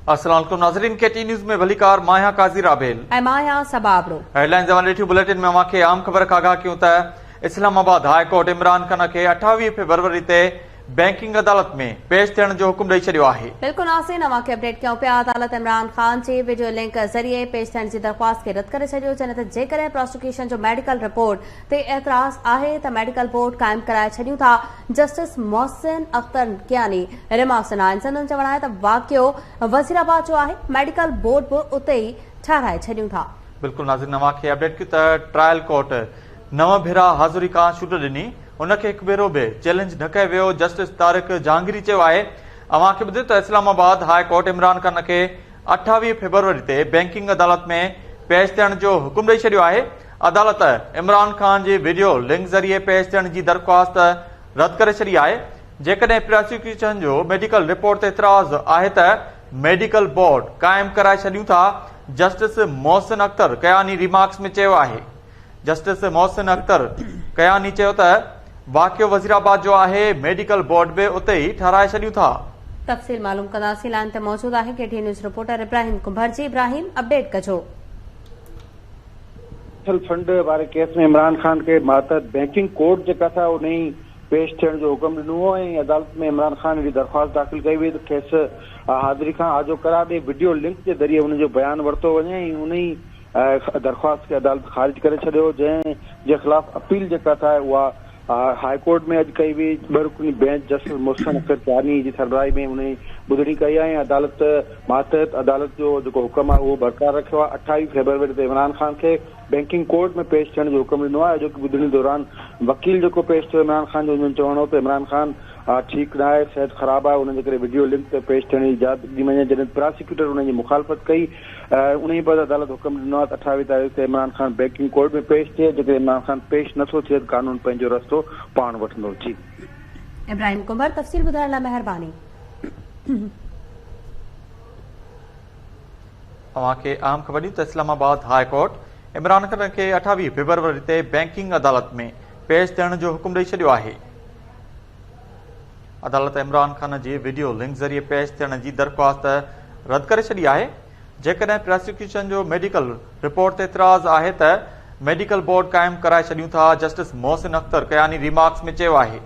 अस्सलाम वालेकुम नाज़रीन, KT न्यूज़ में भलीकार माया काजी राबेल ऐं माया सबाबड़ो। हेडलाइन जवान ॾिठी बुलेटिन में अवांखे आम ख़बर खां आगाह कयूं त इस्लामाबाद हाई कोर्ट इमरान ख़ान खे 28 फरवरी ते बैंकिंग अदालत में पेश थियण जो हुकुम ॾेई छॾियो आहे। बिल्कुल नाज़रीन, अवांखे अपडेट कयूं पिया। अदालत इमरान ख़ान जे वीडियो लिंक ज़रिए पेश थियण जी दरख़्वास्त खे रद्द करे छॾियो। जॾहिं त जेकॾहिं प्रोसिक्यूशन जो मेडिकल रिपोर्ट ते एतराज़ आहे त मेडिकल बोर्ड क़ाइमु कराए छॾियूं था। जस्टिस मोहसिन अख्तर कियानी रिमार्क्स ॾिना आहिनि। संदन चवण आहे त वाक़ियो वज़ीराबाद जो आहे, मेडिकल बोर्ड बि उते ई ठाराए छॾियूं था। बिल्कुल नाज़रीन, अवांखे अपडेट कयूं त ट्रायल कोर्ट 9 भेरा हाज़ुरी खां छूट ॾिनी, उनखे हिकु भेरो बि चैलेंज न कयो वियो। जस्टिस तारिक जहांगीरी चयो आहे, अवांखे ॿुधायो त इस्लामाबाद हाई कोर्ट इमरान ख़ान खे 28 फरवरी ते बैंकिंग अदालत में पेश थियण जो हुकुम ॾेई छॾियो आहे। अदालत इमरान ख़ान जे वीडियो लिंक ज़रिए पेश थियण जी दरख़्वास्त रद्द करे छॾी आहे। जेकॾहिं प्रोसिक्यूशन जो मेडिकल रिपोर्ट ते एतराज़ आहे त मेडिकल बोर्ड क़ाइमु कराए छॾियूं था। जस्टिस मोहसिन अख्तर कयानी रिमार्क्स में चयो आहे। जस्टिस मोहसिन अख्तर कयानी चयो त वाक़ियो वज़ीराबाद जो आहे, मेडिकल बोर्ड बि उते ई ठाराए छॾियूं था। तफ़सील मालूम कंदासीं। लाइन ते मौजूद आहे KT न्यूज़ रिपोर्टर इब्राहिम कुंभर जी। इब्राहिम, अपडेट कजो। फंड वारे केस में इमरान ख़ान के मातहत बैंकिंग कोड जेका था उन ई पेश थियण जो हुकुम ॾिनो हो ऐं अदालत में इमरान ख़ान जी दरख़्वास्त दाख़िल कई वई त खेसि हाज़िरी खां आजो करार ॾे वीडियो लिंक जे ज़रिए उन जो बयानु वरितो वञे ऐं उन ई दरख़्वास्त खे अदालत ख़ारिज करे छॾियो, जंहिं ख़िलाफ़ अपील जेका था उहा हाई कोर्ट में अॼु कई हुई। ॿ रुकनी बेंच जस्टिस मोहसिन अख्तर कियानी जी सरबराही में उन ॿुधणी कई आहे। अदालत मातहत अदालत जो जेको हुकुम आहे उहो बरक़रार रखियो आहे। 28 फरवरी ते इमरान ख़ान खे बैंकिंग कोर्ट में पेश थियण जो हुकुम ॾिनो आहे। जोकी ॿुधणी दौरान वकील जेको पेश थियो इमरान ख़ान जो, उन्हनि चवणो हो त इमरान ख़ान ठीकु न आहे, सिहत ख़राबु आहे, उनजे करे वीडियो लिंक ते पेश थियण जी इजाज़त ॾिनी वञे। जॾहिं प्रोसिक्यूटर उनजी मुखालफ़त कई, उन ई बाद अदालत हुकुम ॾिनो आहे त 28 तारीख़ ते इमरान ख़ान बैंकिंग कोर्ट में पेश थिए। जेकॾहिं इमरान ख़ान पेश नथो थिए त कानून पंहिंजो रस्तो पाण वठंदो। जी इब्राहिम कुंभर, तफ़सील ॿुधाइण लाइ महिरबानी। अवांखे आम ख़बर ॾी त इस्लामाबाद हाई कोर्ट इमरान ख़ान खे 28 फरवरी ते बैंकिंग अदालत में पेश थियण जो हुकुम ॾेई छॾियो आहे। अदालत इमरान ख़ान जी वीडियो लिंक ज़रिए पेश थियण जी दरख़्वास्त रद्द करे छॾी आहे। जेकॾहिं प्रोसिक्यूशन जो मेडिकल रिपोर्ट ते एतराज़ आहे त मेडिकल बोर्ड क़ाइमु कराए छॾियूं था। जस्टिस मोहसिन अख्तर कयानी रिमार्क्स में चयो आहे।